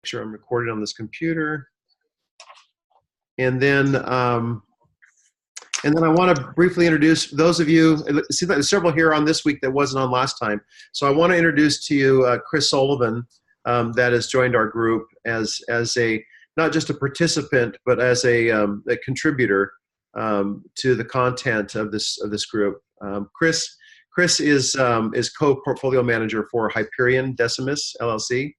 sure I'm recording on this computer. And then I want to briefly introduce those of you, see there's several here on this week that wasn't on last time. So I want to introduce to you Chris Sullivan that has joined our group as a, not just a participant, but as a contributor to the content of this group. Chris is co-portfolio manager for Hyperion Decimus LLC.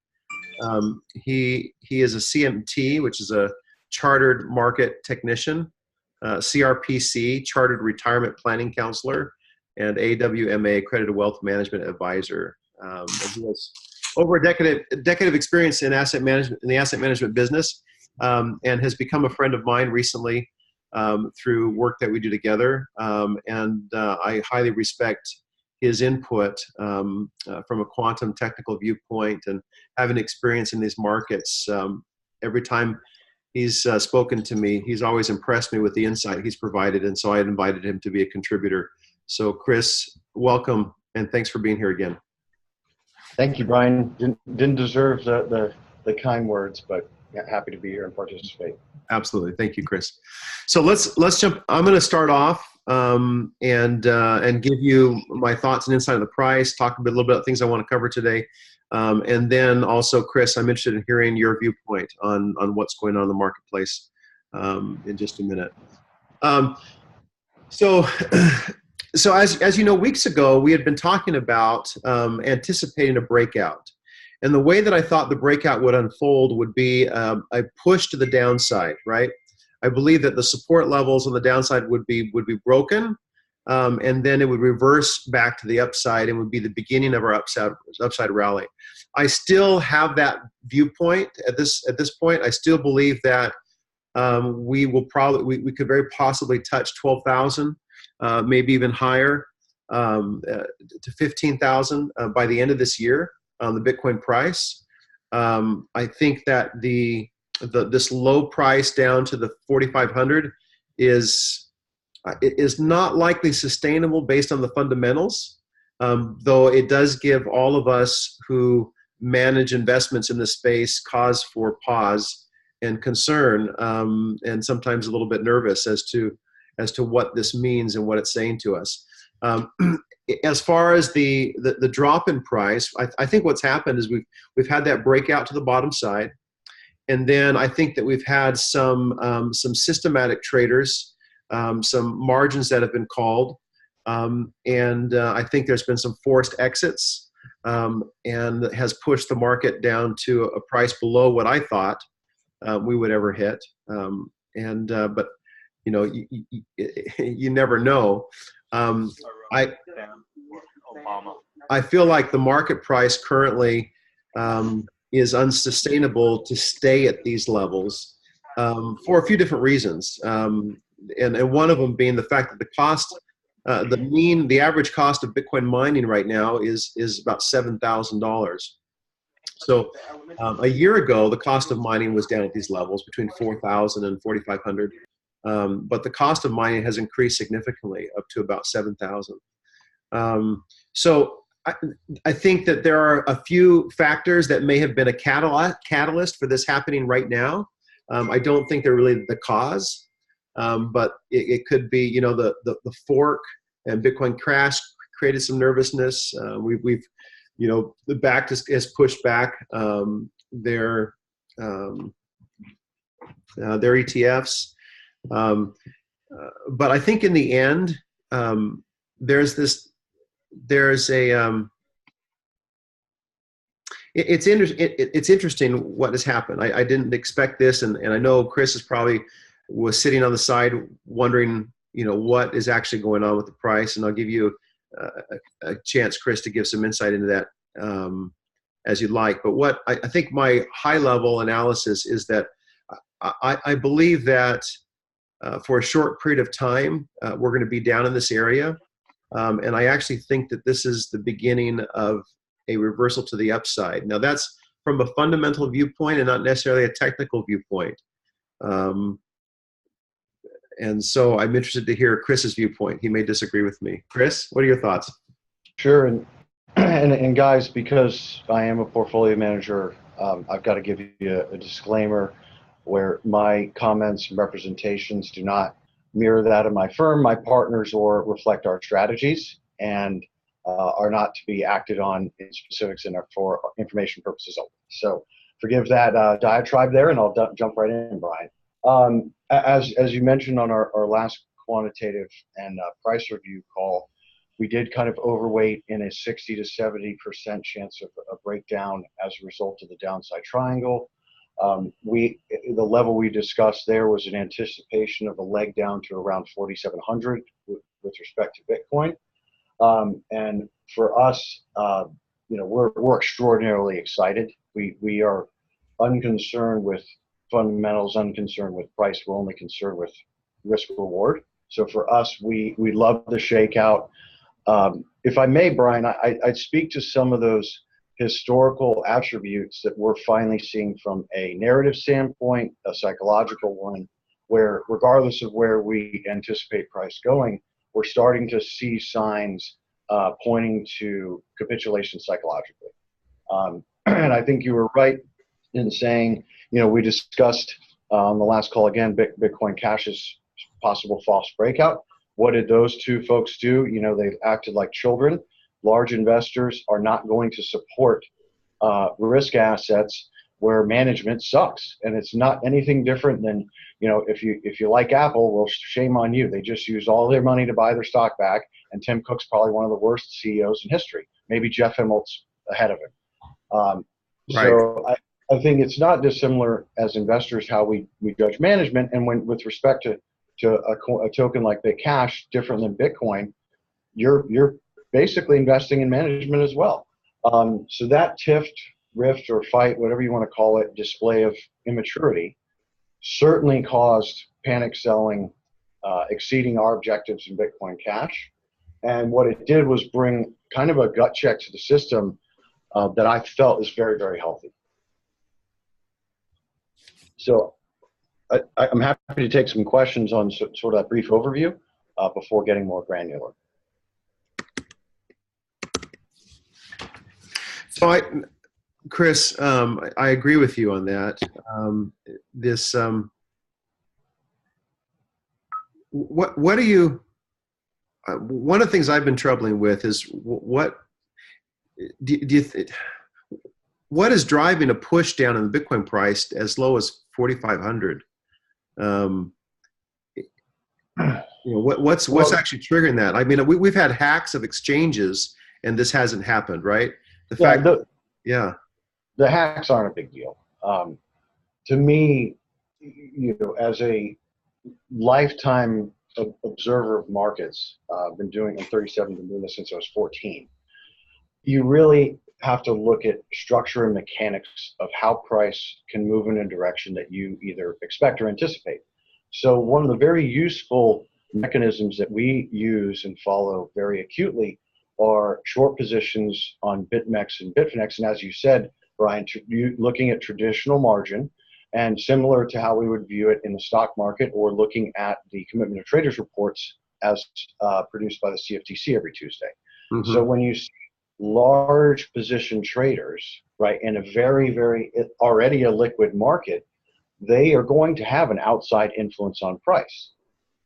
He is a CMT, which is a Chartered Market Technician, CRPC, Chartered Retirement Planning Counselor, and AWMA, Accredited Wealth Management Advisor. And he has over a decade of experience in asset management, in the asset management business, and has become a friend of mine recently through work that we do together. I highly respect his input from a quantum technical viewpoint, and having experience in these markets. Every time he's spoken to me, he's always impressed me with the insight he's provided, and so I had invited him to be a contributor. So Chris, welcome, and thanks for being here again. Thank you, Brian. Didn't deserve the kind words, but happy to be here and participate. Absolutely. Thank you, Chris. So let's jump. I'm going to start off and give you my thoughts and insight on the price, talk a little bit about things I want to cover today. And then also, Chris, I'm interested in hearing your viewpoint on what's going on in the marketplace in just a minute. So as you know, weeks ago, we had been talking about anticipating a breakout. And the way that I thought the breakout would unfold would be a push to the downside, right? I believe that the support levels on the downside would be broken, and then it would reverse back to the upside and would be the beginning of our upside rally. I still have that viewpoint at this point. I still believe that we could very possibly touch 12,000, maybe even higher, to 15,000 by the end of this year on the Bitcoin price. I think that this low price down to the 4,500 is not likely sustainable based on the fundamentals, though it does give all of us who manage investments in this space cause for pause and concern, and sometimes a little bit nervous as to what this means and what it's saying to us. As far as the drop in price, I think what's happened is we've had that breakout to the bottom side, and then I think that we've had some systematic traders, some margins that have been called, and I think there's been some forced exits, and has pushed the market down to a price below what I thought we would ever hit. But you know, you never know. I feel like the market price currently is unsustainable to stay at these levels for a few different reasons, and one of them being the fact that the cost, the average cost of Bitcoin mining right now is about $7,000. So a year ago, the cost of mining was down at these levels between 4,000 and 4,500. But the cost of mining has increased significantly up to about 7,000. So I think that there are a few factors that may have been a catalyst for this happening right now. I don't think they're really the cause, but it could be, you know, the fork and Bitcoin crash created some nervousness. We've you know, the back has pushed back their ETFs. But I think in the end, it's interesting what has happened. I didn't expect this, and I know Chris was sitting on the side wondering, you know, what is actually going on with the price, and I'll give you a chance, Chris, to give some insight into that as you'd like. But what I think my high level analysis is that I believe that for a short period of time, we're going to be down in this area. And I actually think that this is the beginning of a reversal to the upside. Now, that's from a fundamental viewpoint and not necessarily a technical viewpoint. And so I'm interested to hear Chris's viewpoint. He may disagree with me. Chris, what are your thoughts? Sure. And guys, because I am a portfolio manager I've got to give you a disclaimer where my comments and representations do not mirror that of my firm, my partners, or reflect our strategies, and are not to be acted on in specifics and are for information purposes only. So forgive that diatribe there, and I'll jump right in, Brian. As you mentioned on our last quantitative and price review call, we did kind of overweight in a 60 to 70% chance of a breakdown as a result of the downside triangle. The level we discussed there was an anticipation of a leg down to around 4,700 with respect to Bitcoin. And for us, we're extraordinarily excited. We are unconcerned with fundamentals, unconcerned with price. We're only concerned with risk reward. So for us, we love the shakeout. If I may, Brian, I'd speak to some of those historical attributes that we're finally seeing from a narrative standpoint, a psychological one, where regardless of where we anticipate price going, we're starting to see signs pointing to capitulation psychologically. And I think you were right in saying, we discussed on the last call again, Bitcoin Cash's possible false breakout. What did those two folks do? They've acted like children. Large investors are not going to support risk assets where management sucks. And it's not anything different than, if you like Apple, well, shame on you. They just used all their money to buy their stock back. And Tim Cook's probably one of the worst CEOs in history. Maybe Jeff Immelt's ahead of him. Right. So I think it's not dissimilar as investors how we judge management. And with respect to a token like BitCash, different than Bitcoin, you're basically investing in management as well. So that rift or fight, whatever you want to call it, display of immaturity, certainly caused panic selling, exceeding our objectives in Bitcoin Cash. And what it did was bring kind of a gut check to the system that I felt is very, very healthy. So I'm happy to take some questions on sort of that brief overview before getting more granular. So Chris, I agree with you on that. What do you? One of the things I've been troubling with is what what is driving a push down in the Bitcoin price as low as 4,500? What's actually triggering that? I mean, we've had hacks of exchanges, and this hasn't happened, right? The hacks aren't a big deal. To me, as a lifetime observer of markets, I've been doing, I'm 37, been doing this since I was 14. You really have to look at structure and mechanics of how price can move in a direction that you either expect or anticipate. So one of the very useful mechanisms that we use and follow very acutely are short positions on BitMEX and Bitfinex. And as you said, Brian, looking at traditional margin, and similar to how we would view it in the stock market or looking at the commitment of traders reports as produced by the CFTC every Tuesday. Mm-hmm. So when you see large position traders, right, in a very, very already a liquid market, they are going to have an outside influence on price.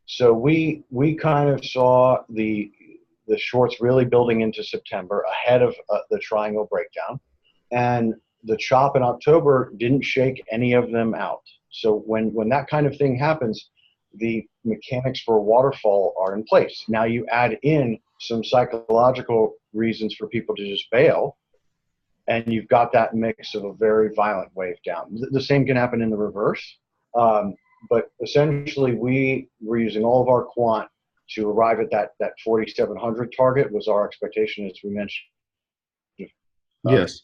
So we kind of saw the shorts really building into September ahead of the triangle breakdown, and the chop in October didn't shake any of them out. So when that kind of thing happens, the mechanics for a waterfall are in place. Now you add in some psychological reasons for people to just bail, and you've got that mix of a very violent wave down. The same can happen in the reverse, but essentially we were using all of our quant to arrive at that 4,700 target was our expectation, as we mentioned. Yes.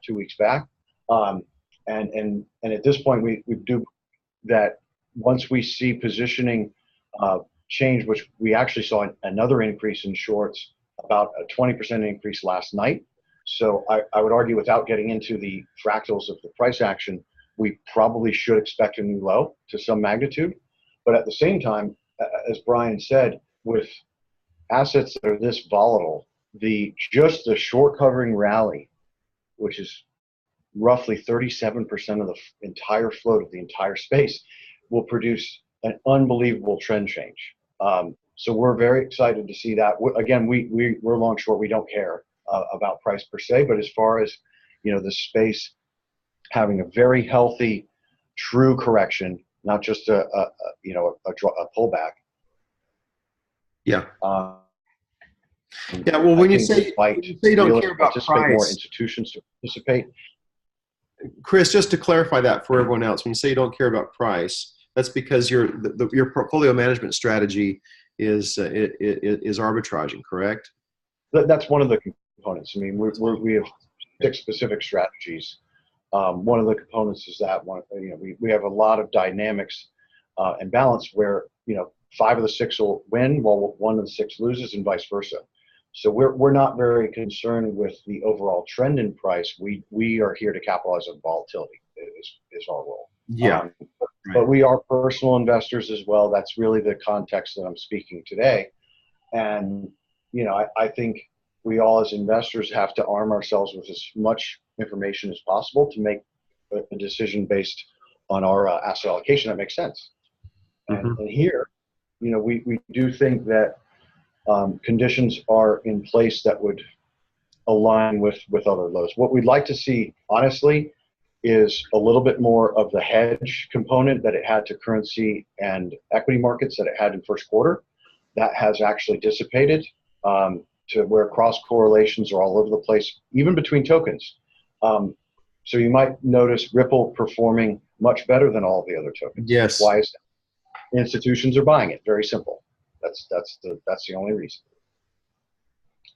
2 weeks back, and at this point we do that. Once we see positioning change, which we actually saw another increase in shorts, about a 20% increase last night. So I would argue, without getting into the fractals of the price action, we probably should expect a new low to some magnitude. But at the same time, as Brian said, with assets that are this volatile, just the short covering rally, which is roughly 37% of the entire float of the entire space will produce an unbelievable trend change. So we're very excited to see that. Again, we're long short. We don't care about price per se, but as far as, the space having a very healthy, true correction, not just a pullback. Yeah. Yeah. Well, when you say you don't care about price, more institutions to participate. Chris, just to clarify that for everyone else, when you say you don't care about price, that's because your portfolio management strategy is arbitraging, correct? That's one of the components. I mean, we have 6 specific strategies. One of the components is that we have a lot of dynamics and balance where 5 of the 6 will win while 1 of the 6 loses, and vice versa. So we're not very concerned with the overall trend in price. We are here to capitalize on volatility is our role. Yeah. But we are personal investors as well. That's really the context that I'm speaking today. And I think we all as investors have to arm ourselves with as much information as possible to make a decision based on our asset allocation that makes sense. Mm-hmm. And here, we do think that conditions are in place that would align with other lows. What we'd like to see, honestly, is a little bit more of the hedge component that it had to currency and equity markets that it had in first quarter. That has actually dissipated to where cross correlations are all over the place, even between tokens. So you might notice Ripple performing much better than all the other tokens. Yes. Why is that? Institutions are buying it. Very simple. That's the only reason.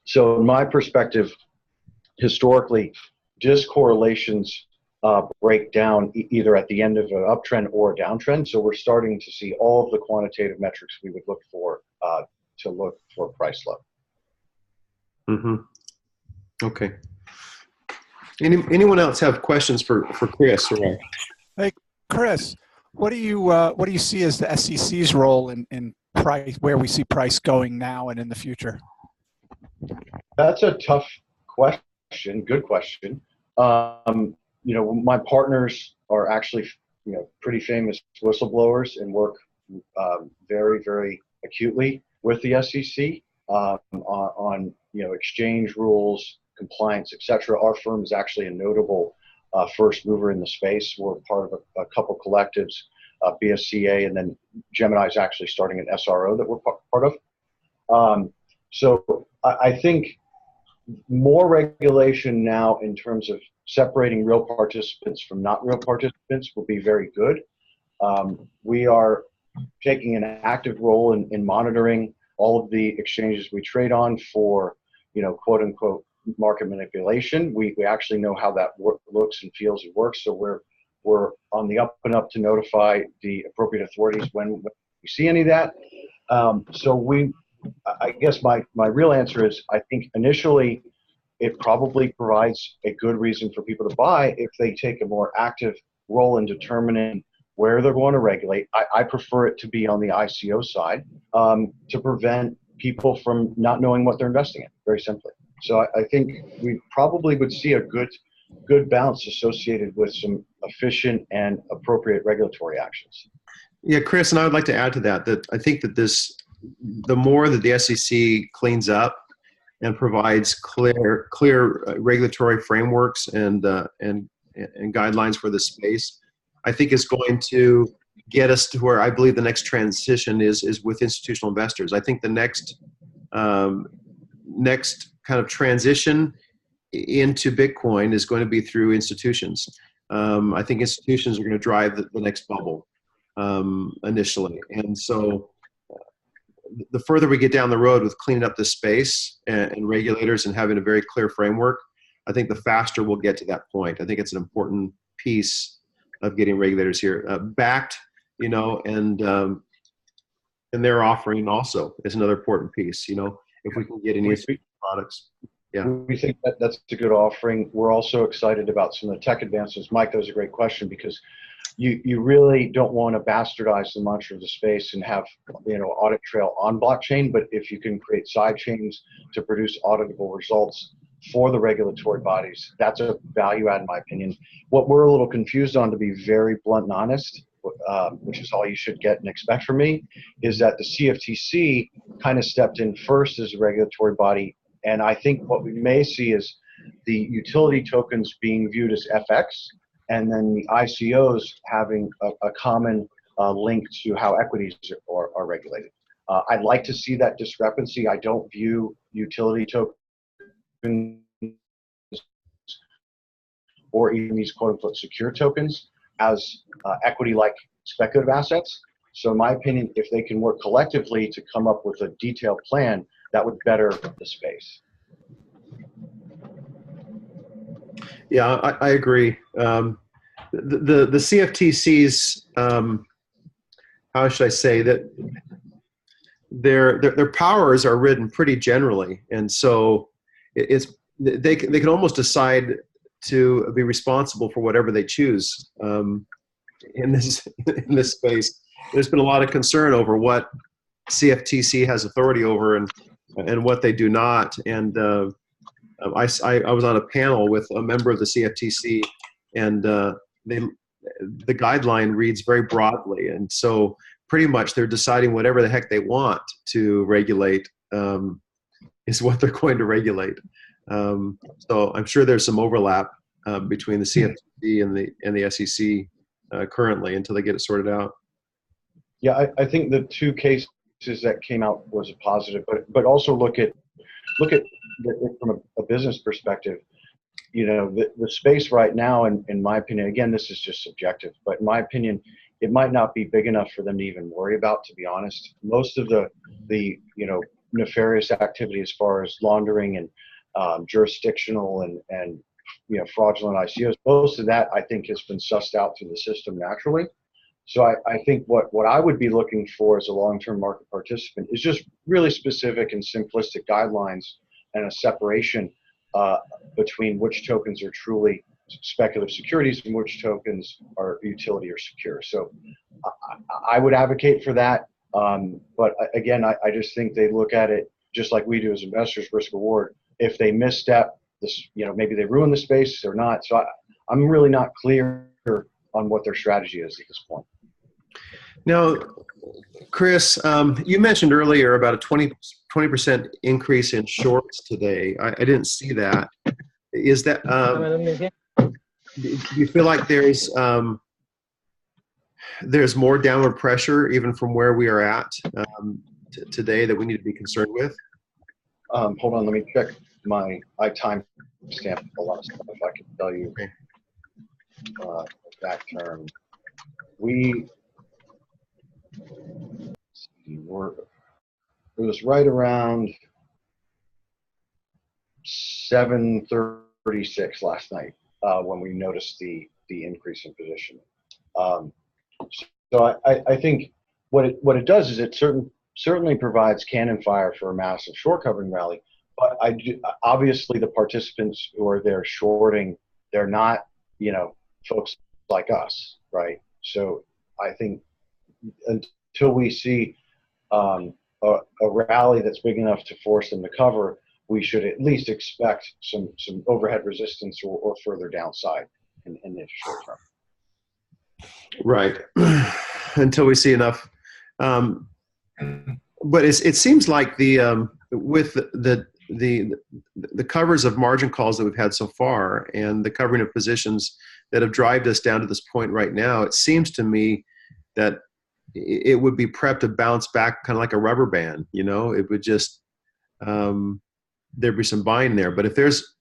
So in my perspective, historically, discorrelations break down either at the end of an uptrend or a downtrend. So we're starting to see all of the quantitative metrics we would look for to look for price low. Mm-hmm. Okay. Anyone else have questions for Chris? Or? Hey, Chris, what do you see as the SEC's role in price, where we see price going now and in the future? That's a tough question. Good question. My partners are actually, pretty famous whistleblowers and work very, very acutely with the SEC on exchange rules, compliance, etc. Our firm is actually a notable first mover in the space. We're part of a couple collectives, BSCA, and then Gemini is actually starting an SRO that we're part of. So I think more regulation now in terms of separating real participants from not real participants will be very good. We are taking an active role in monitoring all of the exchanges we trade on for, quote unquote, market manipulation. We actually know how that looks and feels and works. So we're on the up and up to notify the appropriate authorities when we see any of that. I guess my real answer is I think initially it probably provides a good reason for people to buy if they take a more active role in determining where they're going to regulate. I prefer it to be on the ICO side to prevent people from not knowing what they're investing in, very simply. So I think we probably would see a good balance associated with some efficient and appropriate regulatory actions. Yeah, Chris, and I would like to add to that I think that the more that the SEC cleans up and provides clear regulatory frameworks and guidelines for the space, I think it's going to get us to where I believe the next transition is with institutional investors. I think the next kind of transition into Bitcoin is going to be through institutions. I think institutions are going to drive the next bubble initially. And so the further we get down the road with cleaning up the space and regulators and having a very clear framework, I think the faster we'll get to that point. I think it's an important piece of getting regulators here backed, and their offering also is another important piece. If we can get any products. Yeah, we think that's a good offering. We're also excited about some of the tech advancements. Mike, that was a great question because you really don't want to bastardize the mantra of the space and have audit trail on blockchain, but if you can create side chains to produce auditable results for the regulatory bodies. That's a value add in my opinion. What we're a little confused on, to be very blunt and honest, which is all you should get and expect from me, is that the CFTC kind of stepped in first as a regulatory body. And I think what we may see is the utility tokens being viewed as FX, and then the ICOs having a common link to how equities are regulated. I'd like to see that discrepancy. I don't view utility tokens or even these quote-unquote secure tokens as equity-like speculative assets. So in my opinion, if they can work collectively to come up with a detailed plan, that would better the space. Yeah, I agree. The CFTC's, how should I say, that their powers are written pretty generally, and so they can almost decide to be responsible for whatever they choose in this space. There's been a lot of concern over what CFTC has authority over and what they do not. And I was on a panel with a member of the CFTC, and the guideline reads very broadly, and so pretty much they're deciding whatever the heck they want to regulate is what they're going to regulate. So I'm sure there's some overlap between the CFTC and the SEC currently until they get it sorted out. Yeah, I think the two cases that came out was a positive, but also look at it from a business perspective. You know, the space right now, in my opinion, again, this is just subjective, but in my opinion, it might not be big enough for them to even worry about, to be honest. Most of the nefarious activity as far as laundering and jurisdictional and fraudulent ICOs, most of that I think has been sussed out through the system naturally. So I think what I would be looking for as a long-term market participant is just really specific and simplistic guidelines and a separation between which tokens are truly speculative securities and which tokens are utility or secure. So I would advocate for that. But again, I just think they look at it just like we do as investors, risk reward. If they misstep this, maybe they ruin the space or not. So I'm really not clear on what their strategy is at this point. Now, Chris, you mentioned earlier about a 20% increase in shorts today. I didn't see that. Is that, do you feel like there's more downward pressure even from where we are at today that we need to be concerned with? Hold on, let me check I time stamp a lot of stuff if I can tell you. Okay. That term. It was right around 7:36 last night when we noticed the increase in position. So I think what it does is it certainly provides cannon fire for a massive short covering rally. But obviously the participants who are there shorting, they're not folks like us, right? So I think until we see a rally that's big enough to force them to cover, we should at least expect some overhead resistance or further downside in the short term. Right. Until we see enough. But it seems like with the covers of margin calls that we've had so far and the covering of positions that have driven us down to this point right now, it seems to me that it would be prepped to bounce back kind of like a rubber band. It would just there'd be some buying there. But if there's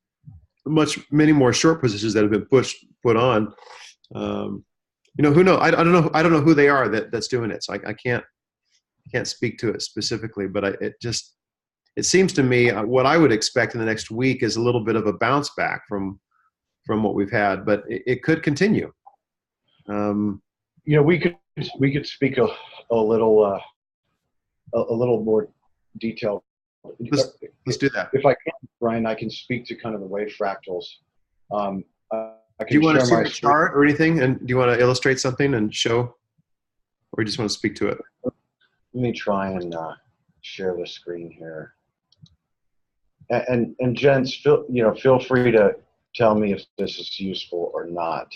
many more short positions that have been put on, who knows? I don't know who they are that's doing it. So I can't speak to it specifically. But it seems to me what I would expect in the next week is a little bit of a bounce back from what we've had, but it could continue. We could speak a little more detailed. Let's do that. If I can, Brian, I can speak to kind of the wave fractals. Do you want to see a chart or anything? And do you want to illustrate something and show, or you just want to speak to it? Let me try and share the screen here. And gents, feel free to tell me if this is useful or not.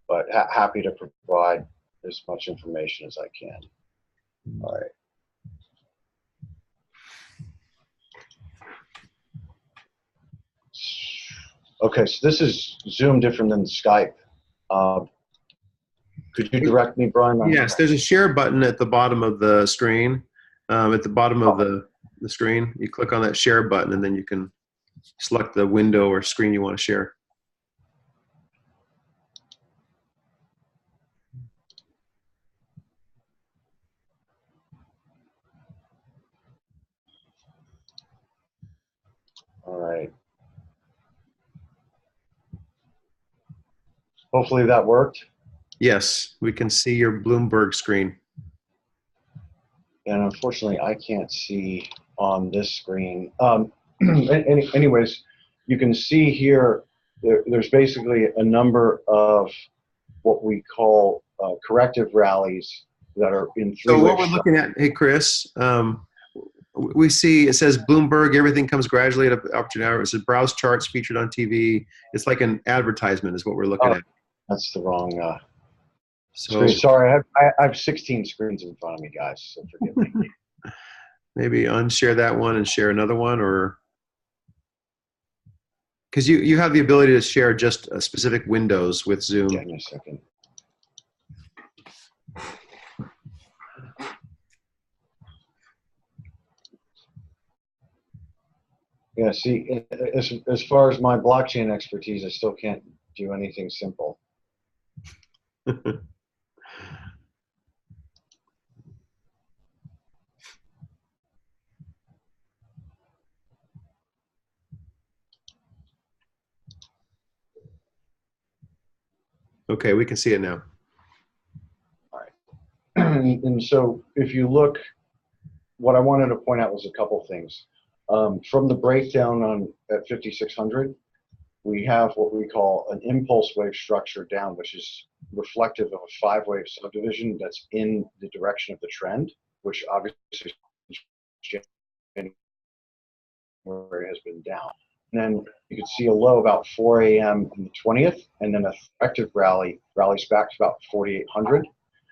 But happy to provide as much information as I can. All right. Okay, so this is Zoom different than Skype. Could you direct me, Brian? Yes, there's a share button at the bottom of the screen. At the bottom of the screen, you click on that share button, and then you can select the window or screen you want to share. All right. Hopefully that worked. Yes, we can see your Bloomberg screen. And unfortunately, I can't see on this screen. Anyways, you can see here, there's basically a number of what we call corrective rallies that are in three. So what we're looking at, hey, Chris, we see it says Bloomberg, everything comes gradually at an opportunity hour. It says browse charts featured on TV. It's like an advertisement is what we're looking at. That's the wrong so screen. Sorry, I have 16 screens in front of me, guys, so forgive me. Maybe unshare that one and share another one, or because you have the ability to share just specific windows with Zoom. Yeah, in a second. Yeah, see, as far as my blockchain expertise, I still can't do anything simple. Okay, we can see it now. All right. And so if you look, what I wanted to point out was a couple things. From the breakdown at 5,600, we have what we call an impulse wave structure down, which is reflective of a 5-wave subdivision that's in the direction of the trend, which obviously where it has been down. And then you can see a low about 4 a.m. on the 20th, and then a effective rallies back to about 4,800.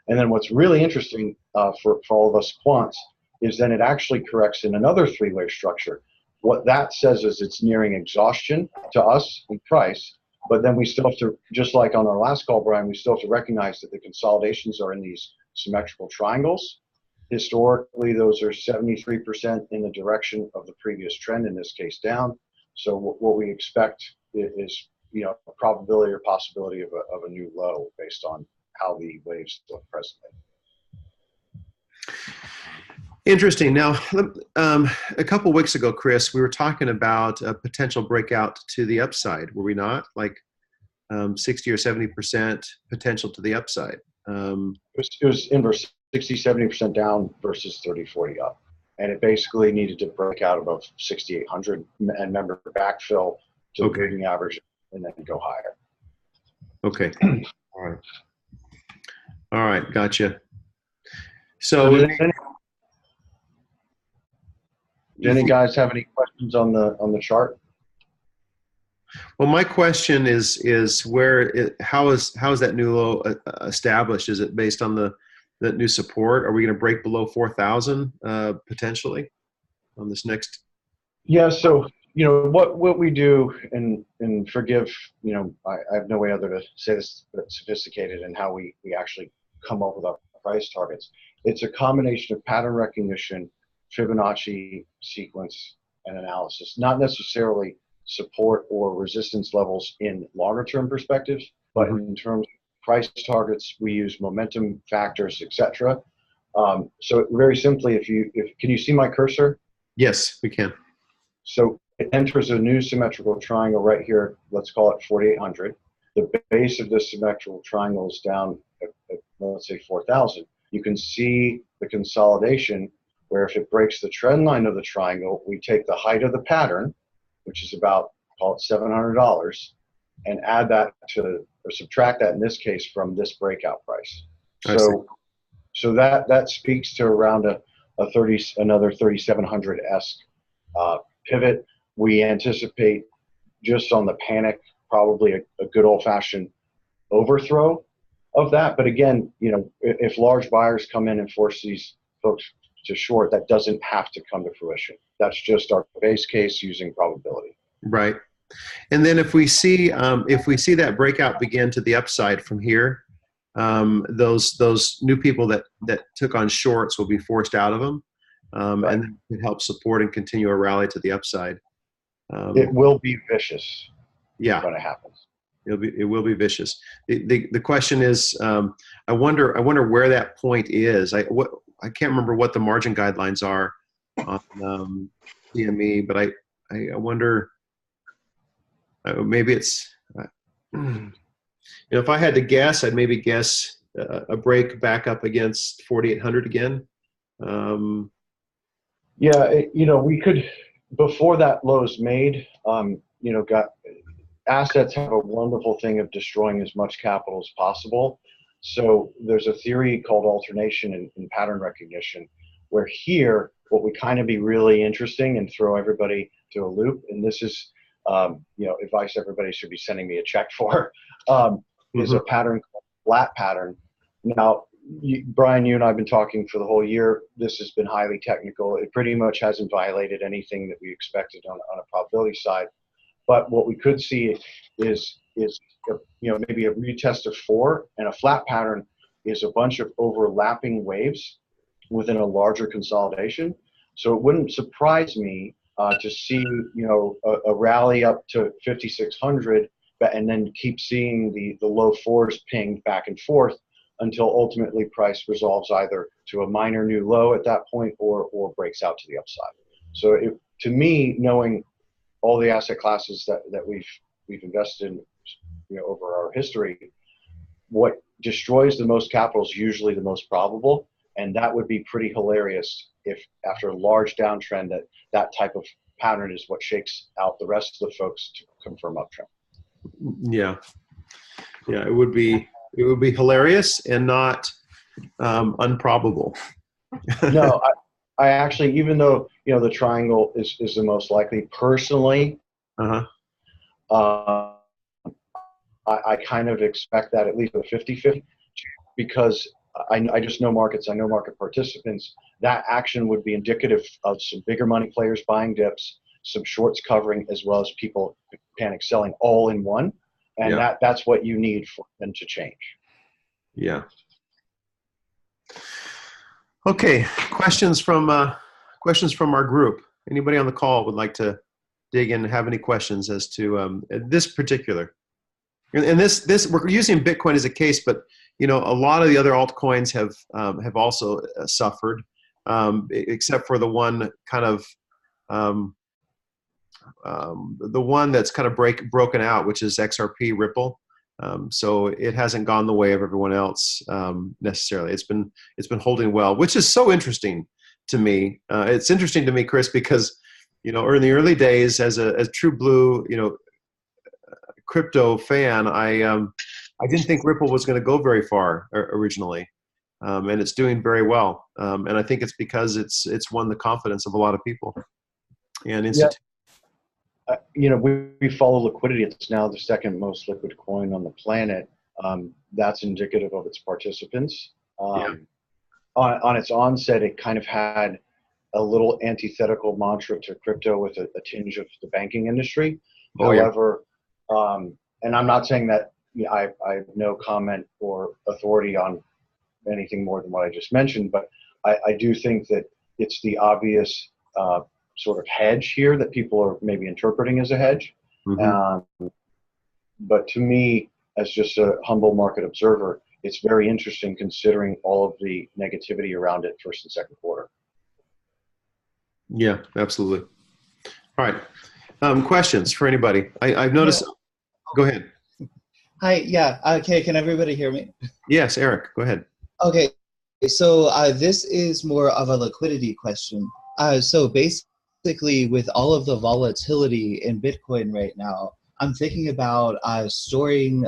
And then what's really interesting for all of us quants is then it actually corrects in another 3-wave structure. What that says is it's nearing exhaustion to us in price, but then we still have to, just like on our last call, Brian, we still have to recognize that the consolidations are in these symmetrical triangles. Historically, those are 73% in the direction of the previous trend, in this case down. So what we expect is, a probability or possibility of a new low based on how the waves look presently. Interesting. Now, a couple of weeks ago, Chris, we were talking about a potential breakout to the upside, were we not? Like 60 or 70% potential to the upside. It was inverse, 60, 70% down versus 30, 40 up. And it basically needed to break out above 6,800 and remember backfill to the moving average and then go higher. Okay. All right. Gotcha. So did any guys have any questions on the chart? Well, my question is how is that new low established? Is it based on that new support? Are we going to break below 4,000 potentially on this next? Yeah. So what we do, and forgive, I have no way other to say this, but sophisticated in how we actually come up with our price targets. It's a combination of pattern recognition, Fibonacci sequence, and analysis, not necessarily support or resistance levels in longer term perspectives, but in terms of price targets, we use momentum factors, etc. So very simply, can you see my cursor? Yes, we can. So it enters a new symmetrical triangle right here. Let's call it 4,800. The base of this symmetrical triangle is down at let's say 4,000. You can see the consolidation where if it breaks the trend line of the triangle, we take the height of the pattern, which is about, call it $700, and add that to, or subtract that in this case from this breakout price. So that speaks to around another 3,700-esque pivot. We anticipate just on the panic, probably a good old-fashioned overthrow of that. But again, if large buyers come in and force these folks to short, that doesn't have to come to fruition. That's just our base case using probability. Right. And then if we see that breakout begin to the upside from here, those new people that took on shorts will be forced out of them, Right. and it helps support and continue a rally to the upside. It will be vicious. Yeah, when it happens. it will be vicious. The question is, I wonder where that point is. I can't remember what the margin guidelines are on CME, but I wonder. Maybe it's, if I had to guess, I'd maybe guess a break back up against 4,800 again. We could, before that low is made, assets have a wonderful thing of destroying as much capital as possible. So there's a theory called alternation in pattern recognition, where here, what would kind of be really interesting and throw everybody to a loop, and this is, advice everybody should be sending me a check for, is a pattern called flat pattern. Now, Brian, you and I have been talking for the whole year. This has been highly technical. It pretty much hasn't violated anything that we expected on a probability side. But what we could see is maybe a retest of 4, and a flat pattern is a bunch of overlapping waves within a larger consolidation. So it wouldn't surprise me to see a rally up to 5,600, and then keep seeing the low 4s pinged back and forth until ultimately price resolves either to a minor new low at that point or breaks out to the upside. So to me, knowing all the asset classes that we've invested in over our history, what destroys the most capital is usually the most probable, and that would be pretty hilarious if after a large downtrend that type of pattern is what shakes out the rest of the folks to confirm uptrend. Yeah, it would be hilarious and not unprobable. No, I actually, even though the triangle is the most likely, personally, I kind of expect that at least a 50-50, because I just know markets, I know market participants. That action would be indicative of some bigger money players buying dips, some shorts covering, as well as people panic selling all in one. And that's what you need for them to change. Yeah. Okay. Questions from our group. Anybody on the call would like to dig in and have any questions as to this particular? And this we're using Bitcoin as a case, but a lot of the other altcoins have also suffered, except for the one kind of the one that's kind of broken out, which is XRP Ripple. So it hasn't gone the way of everyone else necessarily. It's been holding well, which is so interesting to me. It's interesting to me, Chris, because in the early days as true blue crypto fan, I didn't think Ripple was going to go very far originally, and it's doing very well. And I think it's because it's won the confidence of a lot of people and institutions. We follow liquidity. It's now the second most liquid coin on the planet. That's indicative of its participants. On its onset, it kind of had a little antithetical mantra to crypto with a tinge of the banking industry. However, and I'm not saying that I have no comment or authority on anything more than what I just mentioned, but I do think that it's the obvious sort of hedge here that people are maybe interpreting as a hedge. Mm-hmm. But to me, as just a humble market observer, it's very interesting considering all of the negativity around it first and second quarter. Yeah, absolutely. All right. Questions for anybody? I've noticed. Go ahead. Hi. Yeah. Okay. Can everybody hear me? Yes, Eric. Go ahead. Okay. So this is more of a liquidity question. So basically, with all of the volatility in Bitcoin right now, I'm thinking about storing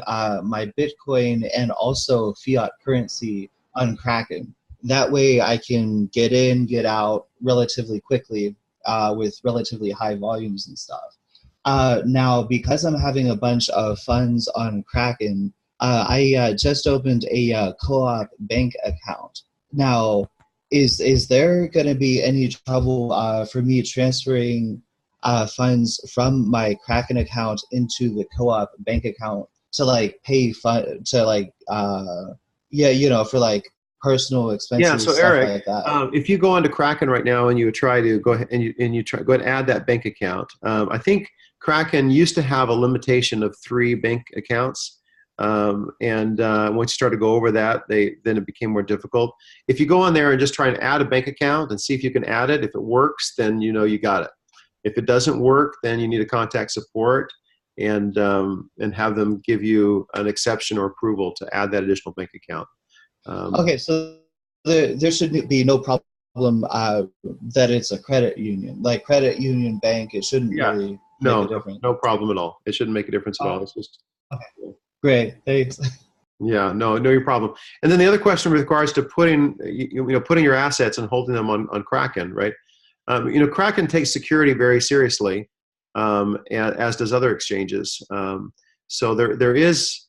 my Bitcoin and also fiat currency on Kraken. That way I can get in, get out relatively quickly with relatively high volumes and stuff. Now, because I'm having a bunch of funds on Kraken, I just opened a co-op bank account. Now, is there going to be any trouble for me transferring funds from my Kraken account into the co-op bank account to like pay to like yeah, you know, for like personal expenses, Yeah, so stuff Eric, like that? if you go onto Kraken right now and you try to go ahead and you try go ahead and add that bank account, I think Kraken used to have a limitation of 3 bank accounts, and once you start to go over that, then it became more difficult. If you go on there and just try and add a bank account and see if you can add it, if it works, then you know you got it. If it doesn't work, then you need to contact support and have them give you an exception or approval to add that additional bank account. Okay, so there should be no problem that it's a credit union, like credit union bank. It shouldn't really make a difference. No problem at all. It shouldn't make a difference at all. It's just Great, thanks. yeah, no your problem. And then the other question with regards to putting your assets and holding them on Kraken, right? Kraken takes security very seriously, as does other exchanges. So there is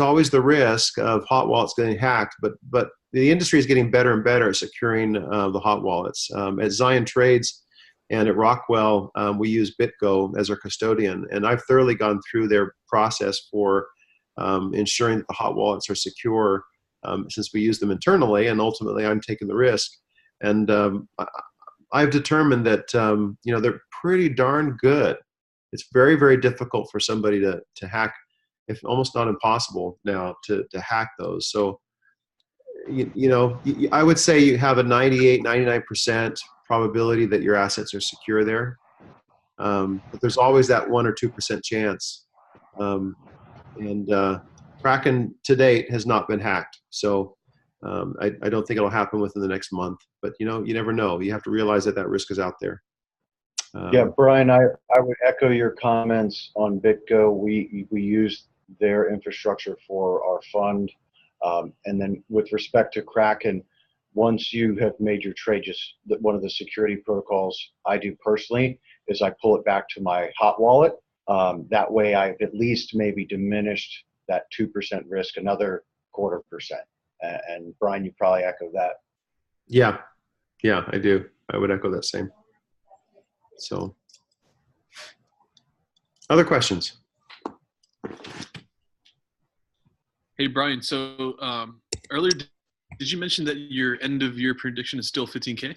always the risk of hot wallets getting hacked, but the industry is getting better and better at securing the hot wallets. At Zion Trades and at Rockwell, we use BitGo as our custodian, and I've thoroughly gone through their process for ensuring that the hot wallets are secure, since we use them internally, and ultimately I'm taking the risk. And I've determined that they're pretty darn good. It's very, very difficult for somebody to hack, if almost not impossible now to hack those. So, I would say you have a 98, 99% probability that your assets are secure there. But there's always that 1 or 2% chance. Kraken to date has not been hacked. So I don't think it'll happen within the next month, but you never know. You have to realize that risk is out there. Yeah, Brian, I would echo your comments on BitGo. We use their infrastructure for our fund. And then with respect to Kraken, once you have made your trade, one of the security protocols I do personally is I pull it back to my hot wallet. That way I've at least maybe diminished that 2% risk, another 0.25%. And Brian, you probably echo that. Yeah, I do. I would echo that same. So, other questions? Hey, Brian. So earlier, did you mention that your end of year prediction is still 15K?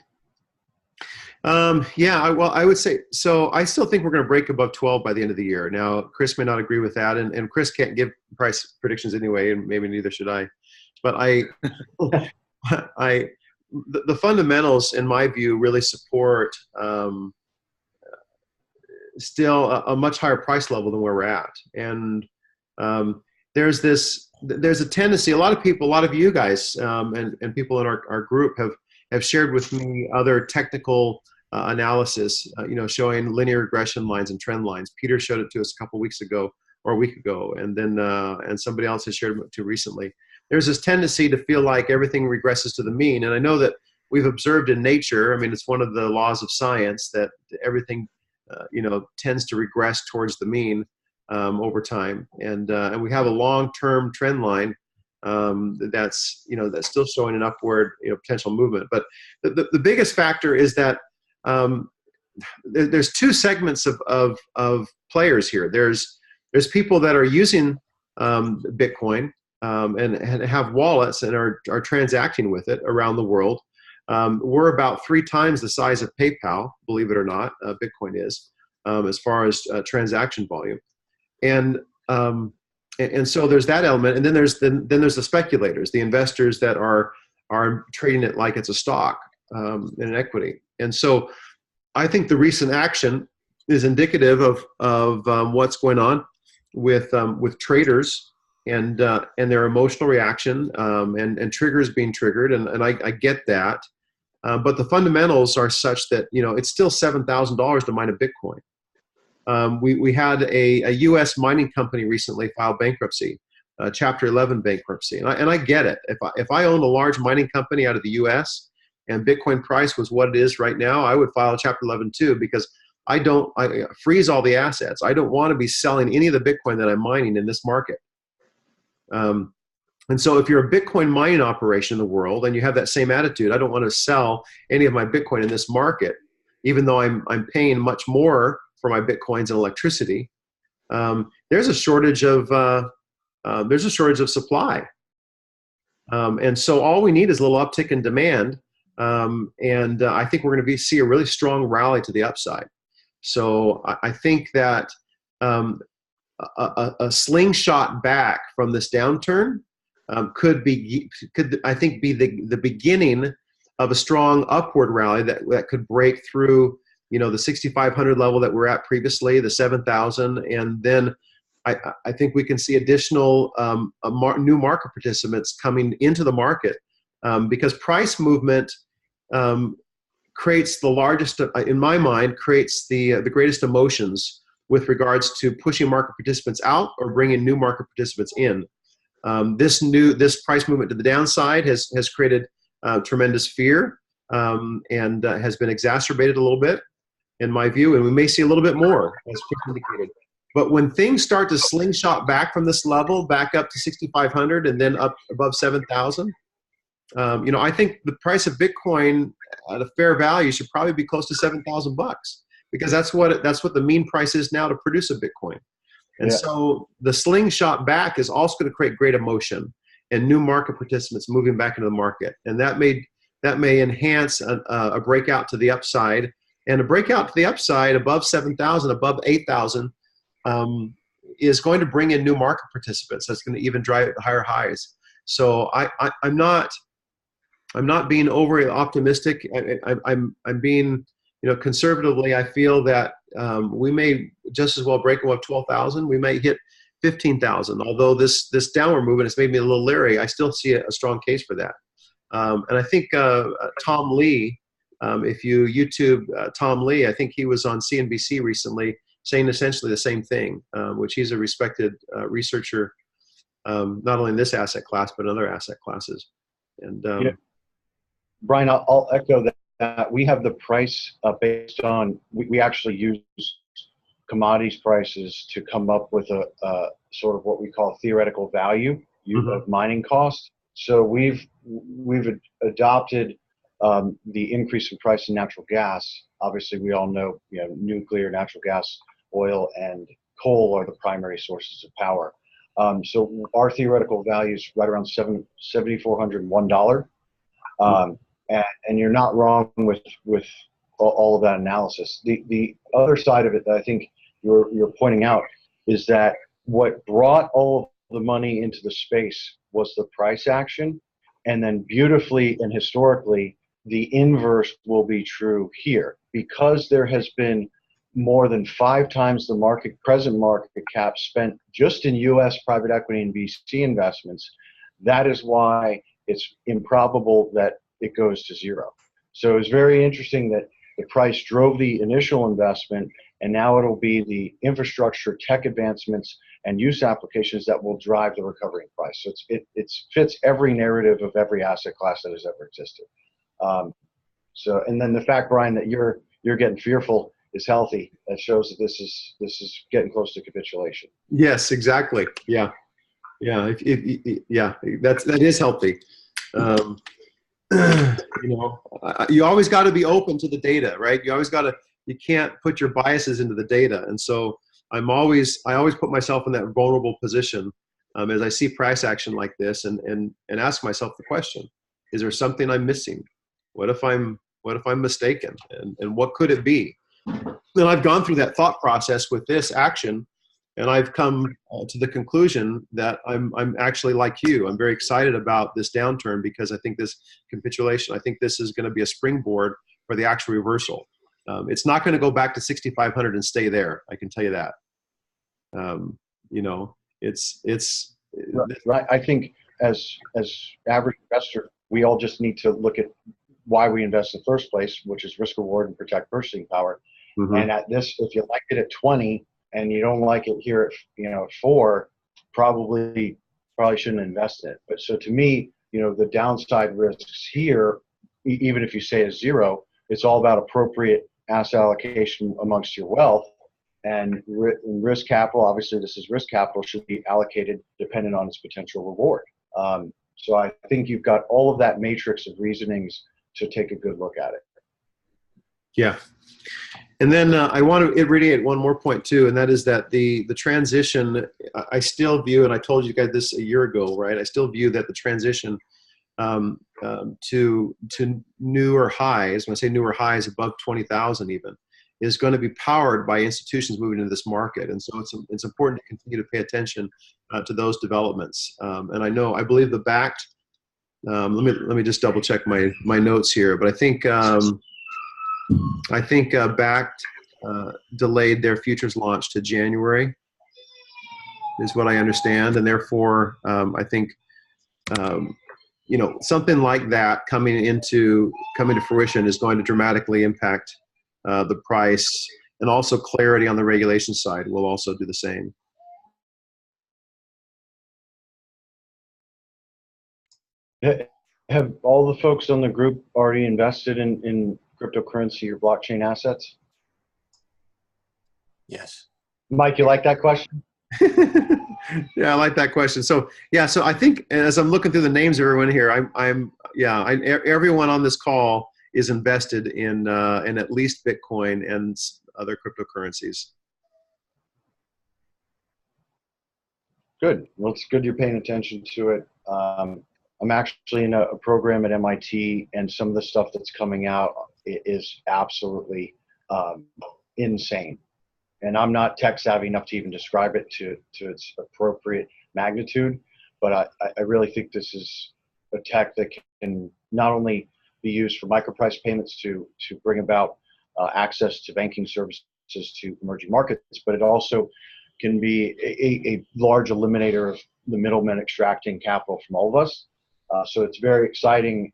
Yeah, well, I would say, so I still think we're going to break above 12 by the end of the year. Now, Chris may not agree with that, and Chris can't give price predictions anyway, and maybe neither should I. But the fundamentals, in my view, really support still a much higher price level than where we're at. And there's a tendency, a lot of you guys and people in our group have shared with me other technical analysis, showing linear regression lines and trend lines. Peter showed it to us a couple weeks ago or a week ago, and then and somebody else has shared it to recently. There's this tendency to feel like everything regresses to the mean, and I know that we've observed in nature. I mean, it's one of the laws of science that everything tends to regress towards the mean over time, and we have a long-term trend line that's still showing an upward potential movement. But the biggest factor is that there's 2 segments of players here. There's people that are using Bitcoin and have wallets and are transacting with it around the world. We're about 3 times the size of PayPal, believe it or not. Bitcoin is, as far as transaction volume, and so there's that element, and then there's the speculators, the investors that are trading it like it's a stock in an equity. And so I think the recent action is indicative of what's going on with traders and their emotional reaction and triggers being triggered, and I get that, but the fundamentals are such that it's still $7,000 to mine a Bitcoin. We had a U.S. mining company recently file bankruptcy, Chapter 11 bankruptcy, and I get it. If I owned a large mining company out of the U.S. and Bitcoin price was what it is right now, I would file Chapter 11 too, because I freeze all the assets. I don't want to be selling any of the Bitcoin that I'm mining in this market. And so if you're a Bitcoin mining operation in the world and you have that same attitude, I don't want to sell any of my Bitcoin in this market, even though I'm paying much more for my Bitcoins and electricity. There's a shortage of supply. And so all we need is a little uptick in demand. I think we're going to see a really strong rally to the upside. So I think that a slingshot back from this downturn could I think be the beginning of a strong upward rally that could break through, the 6,500 level that we're at previously, the 7,000, and then I think we can see additional new market participants coming into the market because price movement creates the largest, in my mind, creates the greatest emotions with regards to pushing market participants out or bringing new market participants in. This price movement to the downside has created tremendous fear and has been exacerbated a little bit, in my view, and we may see a little bit more, as Chris indicated. But when things start to slingshot back from this level, back up to 6,500 and then up above 7,000, I think the price of Bitcoin at a fair value should probably be close to $7,000 because that's what the mean price is now to produce a Bitcoin. And so the slingshot back is also going to create great emotion and new market participants moving back into the market. And that may enhance a breakout to the upside, and a breakout to the upside above 7,000, above 8,000 is going to bring in new market participants. That's going to even drive it to higher highs. So I'm not being overly optimistic. I'm being, conservatively, I feel that we may just as well break above 12,000. We may hit 15,000. Although this downward movement has made me a little leery, I still see a strong case for that. And I think Tom Lee, if you YouTube Tom Lee, I think he was on CNBC recently saying essentially the same thing, which he's a respected researcher, not only in this asset class, but in other asset classes. And Brian, I'll echo that. We have the price based on, we actually use commodities prices to come up with a sort of what we call theoretical value of mining cost. So we've adopted the increase in price in natural gas. Obviously, we all know, nuclear, natural gas, oil, and coal are the primary sources of power. So our theoretical value is right around $7,401. And you're not wrong with all of that analysis. The other side of it that I think you're pointing out is that what brought all of the money into the space was the price action, and then beautifully and historically, the inverse will be true here because there has been more than 5 times the present market cap spent just in U.S. private equity and VC investments. That is why it's improbable that it goes to zero. So it's very interesting that the price drove the initial investment, and now it'll be the infrastructure, tech advancements, and use applications that will drive the recovery in price. So it fits every narrative of every asset class that has ever existed. And then the fact, Brian, that you're getting fearful is healthy. That shows that this is getting close to capitulation. Yes, exactly. Yeah. That is healthy. You always got to be open to the data, right? You can't put your biases into the data. And so I always put myself in that vulnerable position as I see price action like this and ask myself the question, is there something I'm missing? What if I'm mistaken? And what could it be? Then I've gone through that thought process with this action, and I've come to the conclusion that I'm actually like you. I'm very excited about this downturn because I think this capitulation, I think this is going to be a springboard for the actual reversal. It's not going to go back to 6,500 and stay there. I can tell you that. It's right. I think as average investor, we all just need to look at why we invest in the first place, which is risk reward and protect purchasing power. And at this, if you like it at 20 and you don't like it here at 4, probably shouldn't invest in it. But so to me, the downside risks here even if you say is zero, it's all about appropriate asset allocation amongst your wealth. And risk capital, obviously this is risk capital, should be allocated dependent on its potential reward. So I think you've got all of that matrix of reasonings to take a good look at it. Yeah. And then I want to irradiate one more point too, and that is that the transition, I still view, and I told you guys this a year ago, right? I still view that the transition to newer highs, when I say newer highs above 20,000 even, is going to be powered by institutions moving into this market. And so it's important to continue to pay attention to those developments. And I believe the BACT, let me just double check my notes here, but I think BACT delayed their futures launch to January, is what I understand, and therefore I think something like that coming to fruition is going to dramatically impact the price, and also clarity on the regulation side will also do the same. Have all the folks on the group already invested in cryptocurrency or blockchain assets? Yes. Mike, you like that question? Yeah, I like that question. So I think as I'm looking through the names of everyone here, everyone on this call is invested in at least Bitcoin and other cryptocurrencies. Good. Well, it's good you're paying attention to it. I'm actually in a program at MIT, and some of the stuff that's coming out is absolutely insane. And I'm not tech savvy enough to even describe it to its appropriate magnitude, but I really think this is a tech that can not only be used for microprice payments to bring about access to banking services to emerging markets, but it also can be a large eliminator of the middlemen extracting capital from all of us. So it's very exciting,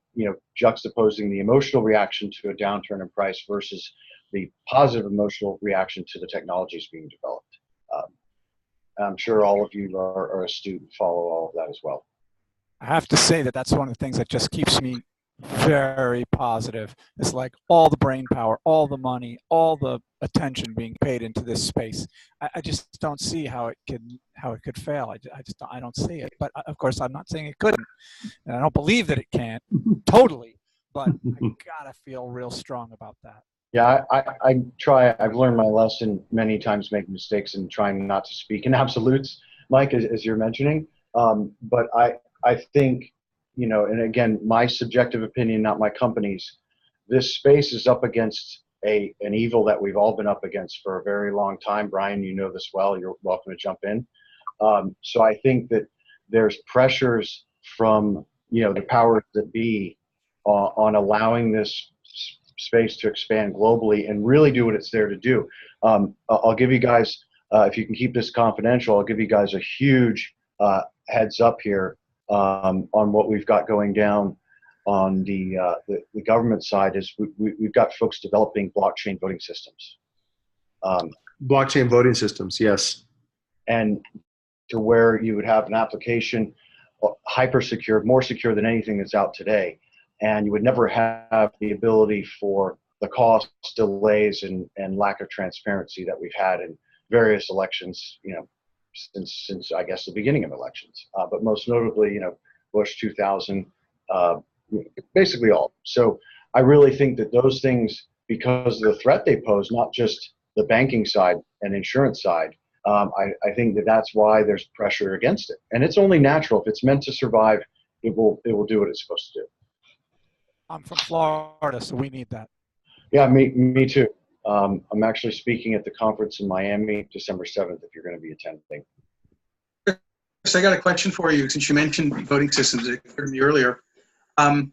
juxtaposing the emotional reaction to a downturn in price versus the positive emotional reaction to the technologies being developed. I'm sure all of you are astute and follow all of that as well. I have to say that that's one of the things that just keeps me very positive. It's like all the brain power, all the money, all the attention being paid into this space. I just don't see how it could fail. I don't see it. But of course, I'm not saying it couldn't, and I don't believe that it can't totally. But I gotta feel real strong about that. Yeah, I've learned my lesson many times, making mistakes and trying not to speak in absolutes, Mike, as you're mentioning. But I think, and again, my subjective opinion, not my company's, this space is up against an evil that we've all been up against for a very long time. Brian, you know this well. You're welcome to jump in. So I think that there's pressures from, the powers that be on allowing this space to expand globally and really do what it's there to do. I'll give you guys, if you can keep this confidential, I'll give you guys a huge heads up here on what we've got going down on the government side. Is we've got folks developing blockchain voting systems. Blockchain voting systems, yes. And to where you would have an application hyper secure, more secure than anything that's out today. And you would never have the ability for the cost delays and lack of transparency that we've had in various elections, since I guess the beginning of elections. But most notably, Bush 2000, basically all. So I really think that those things, because of the threat they pose, not just the banking side and insurance side, I think that's why there's pressure against it. And it's only natural. If it's meant to survive, it will do what it's supposed to do. I'm from Florida, so we need that. Yeah, me too. I'm actually speaking at the conference in Miami, December 7th, if you're going to be attending. So I got a question for you, since you mentioned voting systems. It occurred to me earlier. I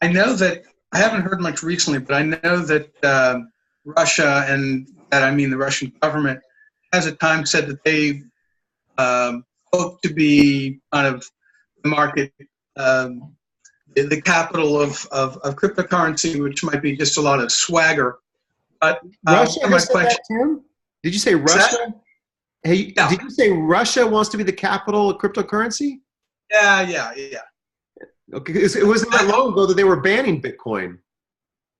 know that, I haven't heard much recently, but I know that Russia, and that I mean the Russian government, has at times said that they hope to be kind of the market, the capital of cryptocurrency, which might be just a lot of swagger. But Russia my has said that, Tim? Did you say Russia? Hey, Yeah. Did you say Russia wants to be the capital of cryptocurrency? Yeah. Okay, it wasn't that long ago that they were banning Bitcoin.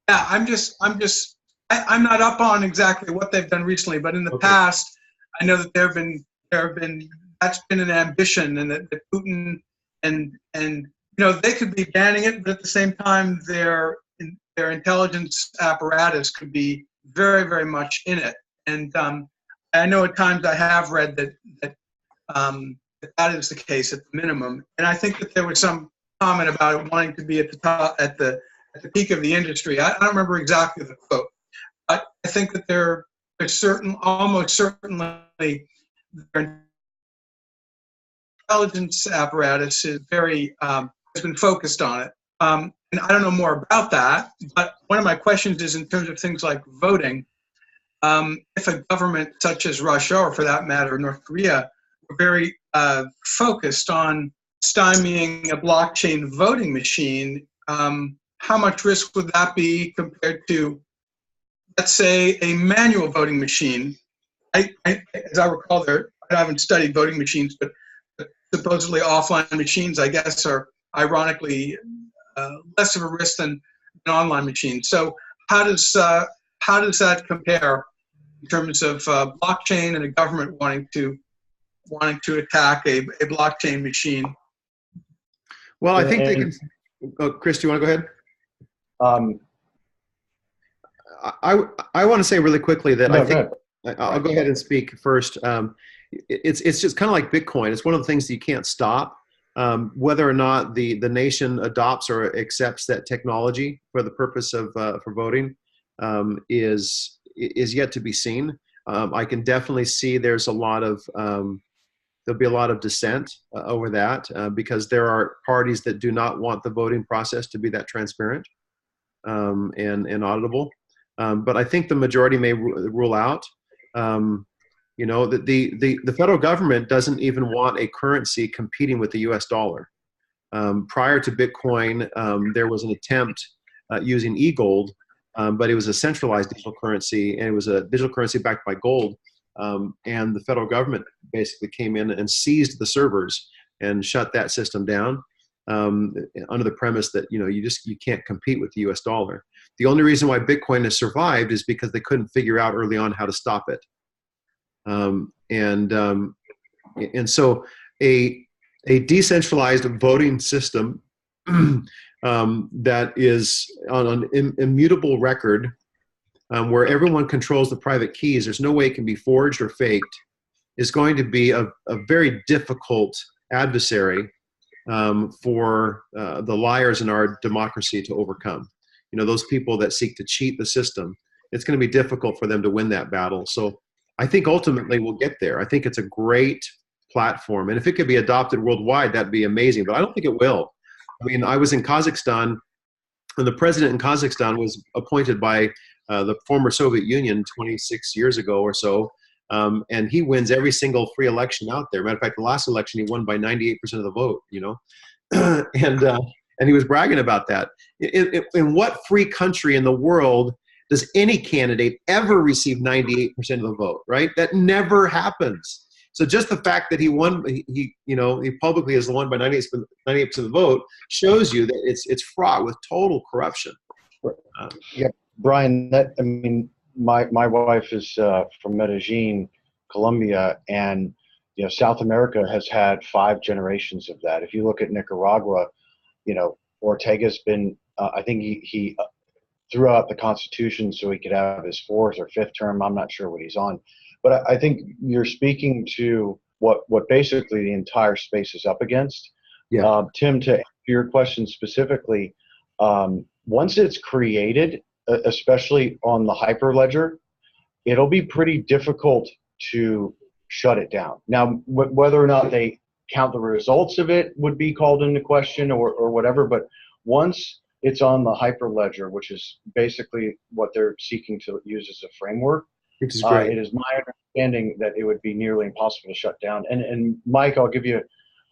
Yeah, I'm not up on exactly what they've done recently, but in the Okay. past, I know that that's been an ambition, and that Putin and they could be banning it, but at the same time, their intelligence apparatus could be very, very much in it. And I know at times I have read that is the case at the minimum. And I think that there was some comment about it wanting to be at the top, at the peak of the industry. I don't remember exactly the quote, but I think that there's almost certainly their intelligence apparatus is has been focused on it. And I don't know more about that, but one of my questions is in terms of things like voting. If a government such as Russia, or for that matter, North Korea, were very focused on stymieing a blockchain voting machine, how much risk would that be compared to, let's say, a manual voting machine? As I recall, I haven't studied voting machines, but supposedly offline machines, I guess, are ironically less of a risk than an online machine. So how does that compare in terms of blockchain and a government wanting to attack a blockchain machine? Well, I think they can. Chris, do you want to go ahead? I want to say really quickly that I think I'll go ahead and speak first. It's just kind of like Bitcoin. It's one of the things that you can't stop. Whether or not the nation adopts or accepts that technology for the purpose of for voting is yet to be seen. I can definitely see there's there'll be a lot of dissent over that because there are parties that do not want the voting process to be that transparent and auditable. But I think the majority may rule out. The federal government doesn't even want a currency competing with the U.S. dollar. Prior to Bitcoin, there was an attempt using e-gold, but it was a centralized digital currency, and it was a digital currency backed by gold. And the federal government basically came in and seized the servers and shut that system down under the premise that you can't compete with the U.S. dollar. The only reason why Bitcoin has survived is because they couldn't figure out early on how to stop it. And so a decentralized voting system that is on an immutable record, where everyone controls the private keys, there's no way it can be forged or faked, is going to be a very difficult adversary for the liars in our democracy to overcome. Those people that seek to cheat the system, it's going to be difficult for them to win that battle. So I think ultimately we'll get there. I think it's a great platform. And if it could be adopted worldwide, that'd be amazing. But I don't think it will. I mean, I was in Kazakhstan, and the president in Kazakhstan was appointed by the former Soviet Union 26 years ago or so. And he wins every single free election out there. Matter of fact, the last election, he won by 98% of the vote, and he was bragging about that. In what free country in the world does any candidate ever receive 98% of the vote, right? That never happens. So just the fact that he won, he publicly has won by 98% of the vote shows you that it's fraught with total corruption. Yeah, Brian, my wife is from Medellin, Colombia, and South America has had 5 generations of that. If you look at Nicaragua, Ortega's been, I think he threw out the Constitution so he could have his 4th or 5th term. I'm not sure what he's on. But I think you're speaking to what basically the entire space is up against. Yeah. Tim, to answer your question specifically, once it's created, especially on the Hyperledger, it'll be pretty difficult to shut it down. Now, whether or not they count the results of it would be called into question or whatever, but once it's on the Hyperledger, which is basically what they're seeking to use as a framework, which is great. It is my understanding that it would be nearly impossible to shut down. And Mike, I'll give you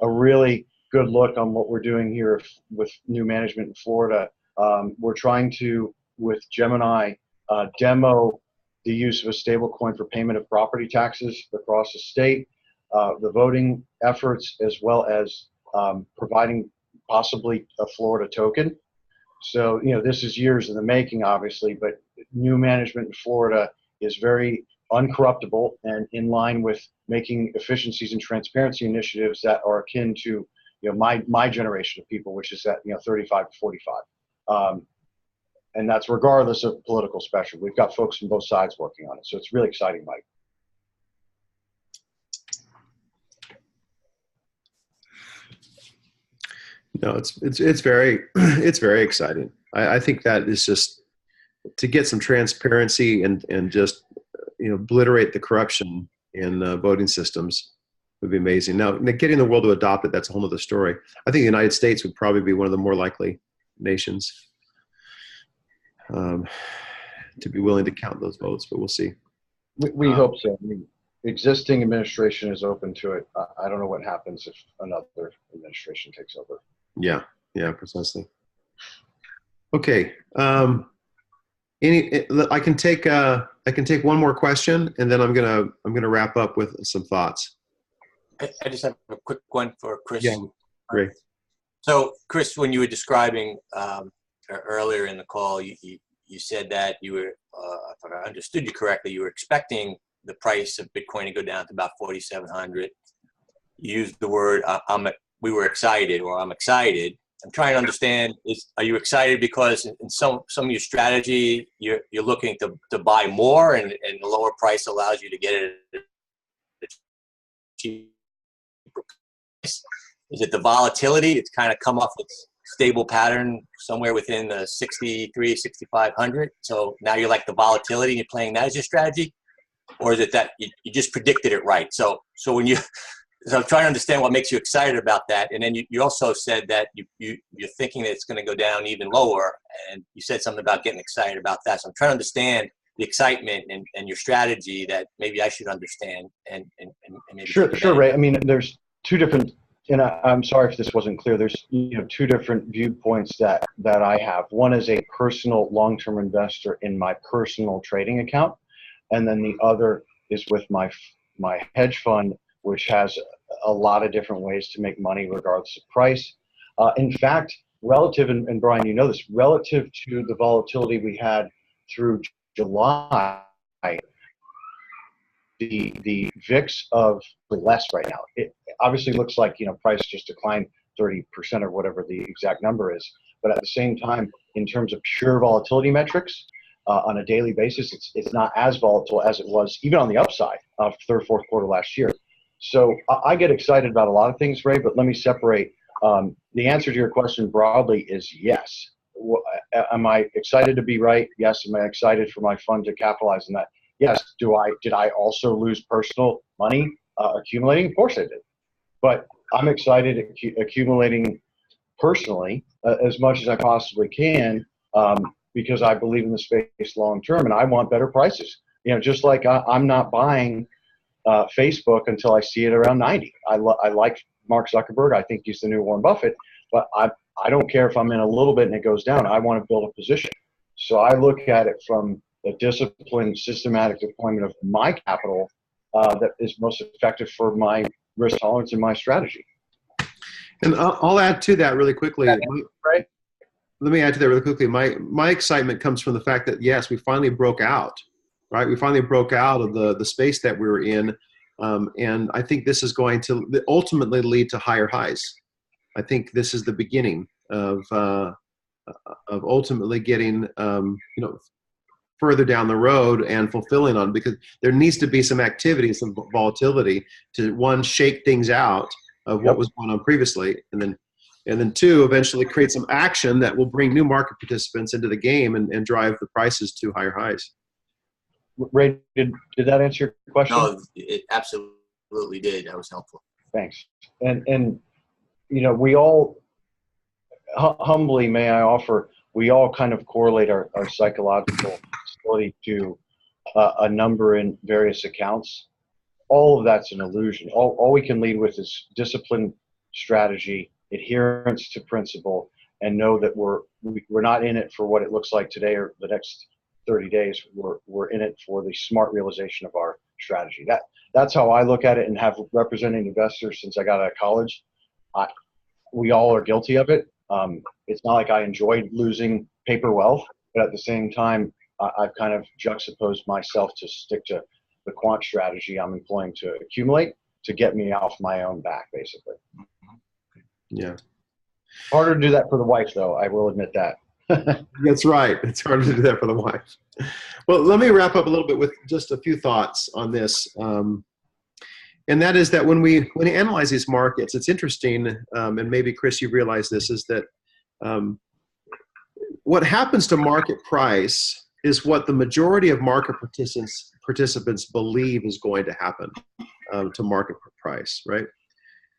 a really good look on what we're doing here with new management in Florida. We're trying to, with Gemini, demo the use of a stable coin for payment of property taxes across the state, the voting efforts, as well as providing possibly a Florida token. So, this is years in the making, obviously, but new management in Florida is very uncorruptible and in line with making efficiencies and transparency initiatives that are akin to, my generation of people, which is at, 35 to 45. And that's regardless of political spectrum. We've got folks from both sides working on it. So it's really exciting, Mike. No, it's very it's very exciting. I think that is just to get some transparency and just obliterate the corruption in voting systems would be amazing. Now, getting the world to adopt it, that's a whole other story. I think the United States would probably be one of the more likely nations to be willing to count those votes, but we'll see. We hope so. I mean, existing administration is open to it. I don't know what happens if another administration takes over. Yeah, precisely. Okay. I can take one more question, and then I'm gonna wrap up with some thoughts. I just have a quick one for Chris. Yeah, great. So, Chris, when you were describing earlier in the call, you said that you were, if I understood you correctly, you were expecting the price of Bitcoin to go down to about 4,700. You used the word we were excited, or I'm excited. I'm trying to understand, are you excited because in some of your strategy, you're looking to buy more and the lower price allows you to get it at a cheaper price? Is it the volatility? It's kind of come off its stable pattern somewhere within the 63, 6,500. So now you're like the volatility and you're playing that as your strategy? Or is it that you just predicted it right? So I'm trying to understand what makes you excited about that. And then you also said that you're thinking that it's going to go down even lower. And you said something about getting excited about that. So I'm trying to understand the excitement and your strategy that maybe I should understand. And maybe Sure, Ray. I mean, there's two different, and I'm sorry if this wasn't clear. There's two different viewpoints that I have. One is a personal long-term investor in my personal trading account. And then the other is with my hedge fund, which has a lot of different ways to make money regardless of price. In fact, relative, and Brian, you know this, relative to the volatility we had through July, the VIX of less right now. It obviously looks like price just declined 30% or whatever the exact number is. But at the same time, in terms of pure volatility metrics, on a daily basis, it's not as volatile as it was even on the upside of third, fourth quarter last year. So I get excited about a lot of things, Ray, but let me separate. The answer to your question broadly is yes. Am I excited to be right? Yes. Am I excited for my fund to capitalize on that? Yes. Did I also lose personal money accumulating? Of course I did. But I'm excited accumulating personally as much as I possibly can because I believe in the space long term and I want better prices. Just like I'm not buying Facebook until I see it around 90. I like Mark Zuckerberg. I think he's the new Warren Buffett, but I don't care if I'm in a little bit and it goes down. I want to build a position. So I look at it from the disciplined, systematic deployment of my capital that is most effective for my risk tolerance and my strategy. And I'll add to that really quickly. Right? Let me add to that really quickly. My excitement comes from the fact that, yes, we finally broke out. Right, we finally broke out of the space that we were in, and I think this is going to ultimately lead to higher highs. I think this is the beginning of ultimately getting further down the road and fulfilling on, because there needs to be some activity, some volatility to one, shake things out of what was going on previously, and then two, eventually create some action that will bring new market participants into the game and drive the prices to higher highs. Ray, did that answer your question? No, it absolutely did. That was helpful. Thanks. And we all, humbly may I offer, we all kind of correlate our psychological ability to a number in various accounts. All of that's an illusion. All we can lead with is discipline, strategy, adherence to principle, and know that we're not in it for what it looks like today or the next 30 days. We're in it for the smart realization of our strategy. That's how I look at it, and have representing investors since I got out of college. we all are guilty of it. It's not like I enjoyed losing paper wealth, but at the same time, I've kind of juxtaposed myself to stick to the quant strategy I'm employing to accumulate to get me off my own back, basically. Yeah. Harder to do that for the wife, though. I will admit that. That's right. It's harder to do that for the wife. Well, let me wrap up a little bit with just a few thoughts on this. And that is that when we analyze these markets, it's interesting, and maybe Chris, you realize this, is that what happens to market price is what the majority of market participants believe is going to happen to market price, right?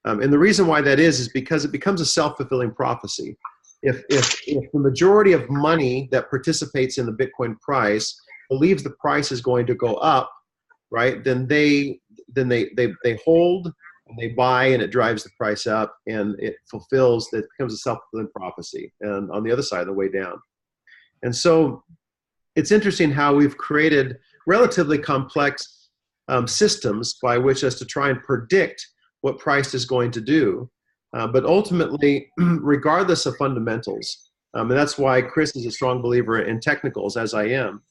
And the reason why that is because it becomes a self-fulfilling prophecy. If the majority of money that participates in the Bitcoin price believes the price is going to go up, right, then they hold and they buy, and it drives the price up, and it becomes a self-fulfilling prophecy, and on the other side, the way down. And so it's interesting how we've created relatively complex systems by which us to try and predict what price is going to do. But ultimately, regardless of fundamentals, and that's why Chris is a strong believer in technicals, as I am,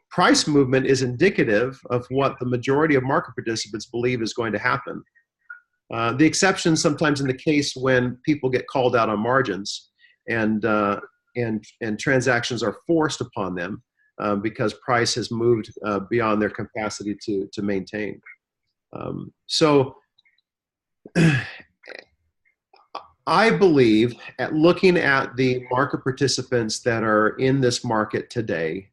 price movement is indicative of what the majority of market participants believe is going to happen. The exception sometimes in the case when people get called out on margins and transactions are forced upon them because price has moved beyond their capacity to maintain. So I believe, at looking at the market participants that are in this market today,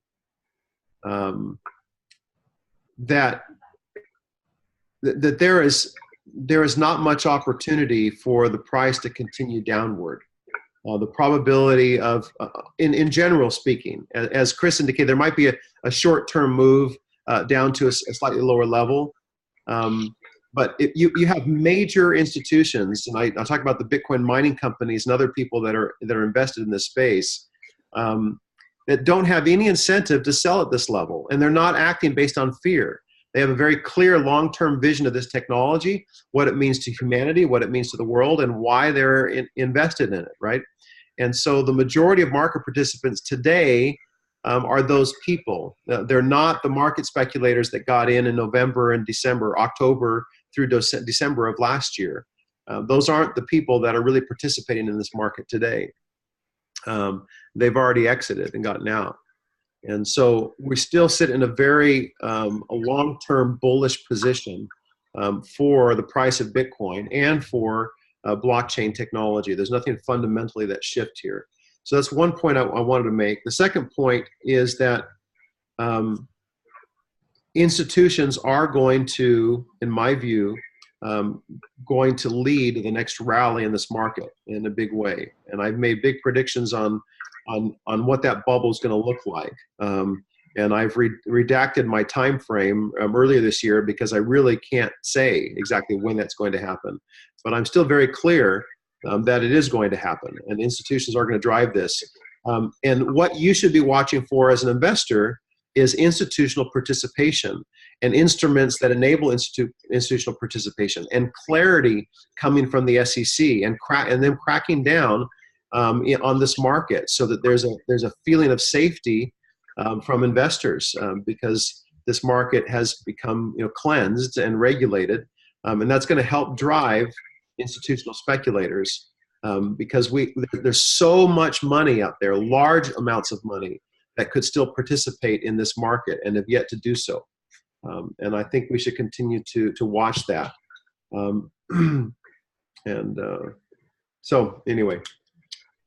that there is not much opportunity for the price to continue downward. The probability of, in general speaking, as Chris indicated, there might be a short-term move down to a slightly lower level. But you have major institutions, and I talk about the Bitcoin mining companies and other people that are invested in this space, that don't have any incentive to sell at this level, and they're not acting based on fear. They have a very clear long-term vision of this technology, what it means to humanity, what it means to the world, and why they're invested in it, right? And so the majority of market participants today are those people. They're not the market speculators that got in November and December, October through December of last year. Those aren't the people that are really participating in this market today. They've already exited and gotten out. And so we still sit in a very a long-term bullish position for the price of Bitcoin and for blockchain technology. There's nothing fundamentally that shift here. So that's one point I wanted to make. The second point is that institutions are going to, in my view, going to lead the next rally in this market in a big way. And I've made big predictions on what that bubble is going to look like. And I've redacted my time frame earlier this year because I really can't say exactly when that's going to happen. But I'm still very clear that it is going to happen, and institutions are going to drive this. And what you should be watching for as an investor is institutional participation and instruments that enable institutional participation and clarity coming from the SEC and them cracking down on this market so that there's a feeling of safety from investors because this market has become cleansed and regulated, and that's going to help drive institutional speculators because there's so much money out there, large amounts of money that could still participate in this market and have yet to do so. And I think we should continue to watch that. So anyway,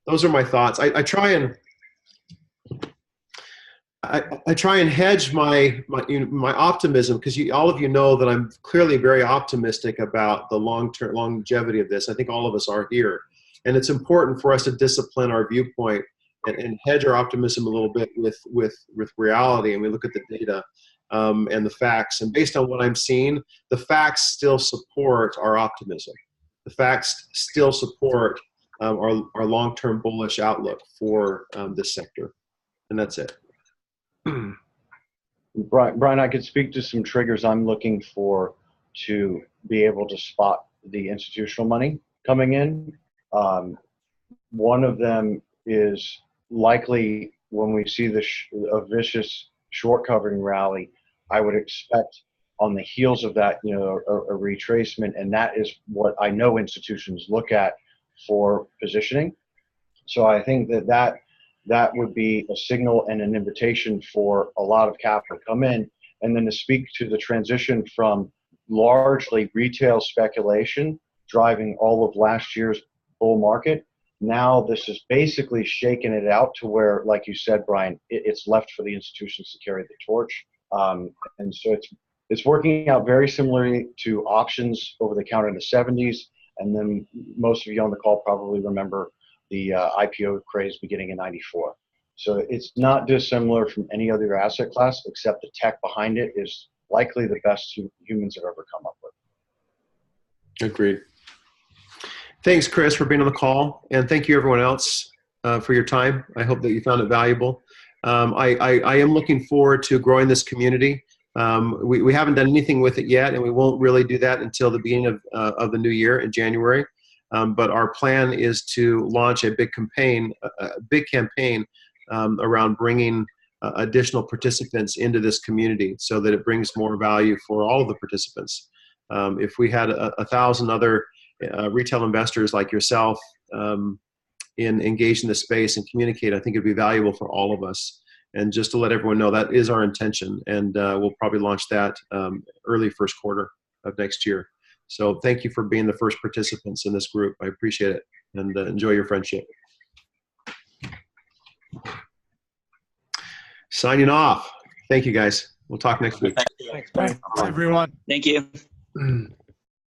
those are my thoughts. I try and hedge my optimism because all of you know that I'm clearly very optimistic about the long-term longevity of this. I think all of us are here, and it's important for us to discipline our viewpoint and hedge our optimism a little bit with reality. And we look at the data and the facts, and based on what I'm seeing, the facts still support our optimism. The facts still support our long-term bullish outlook for this sector, and that's it. Brian, I could speak to some triggers I'm looking for to be able to spot the institutional money. coming in. One of them is likely when we see a vicious short covering rally, I would expect on the heels of that, a retracement, and that is what I know institutions look at for positioning. So I think that would be a signal and an invitation for a lot of capital to come in. And then to speak to the transition from largely retail speculation driving all of last year's bull market, now this is basically shaking it out to where, like you said, Brian, it's left for the institutions to carry the torch. And so it's working out very similarly to options over the counter in the 70s. And then most of you on the call probably remember the IPO craze beginning in '94. So it's not dissimilar from any other asset class, except the tech behind it is likely the best humans have ever come up with. Agreed. Thanks, Chris, for being on the call. And thank you, everyone else, for your time. I hope that you found it valuable. I am looking forward to growing this community. We haven't done anything with it yet, and we won't really do that until the beginning of the new year in January. But our plan is to launch a big campaign around bringing additional participants into this community so that it brings more value for all of the participants. If we had 1,000 other retail investors like yourself engaged in this space and communicate, I think it'd be valuable for all of us. And just to let everyone know, that is our intention, and we'll probably launch that early first quarter of next year. So thank you for being the first participants in this group. I appreciate it, and enjoy your friendship. Signing off. Thank you, guys. We'll talk next week. Thanks, everyone. Thank you.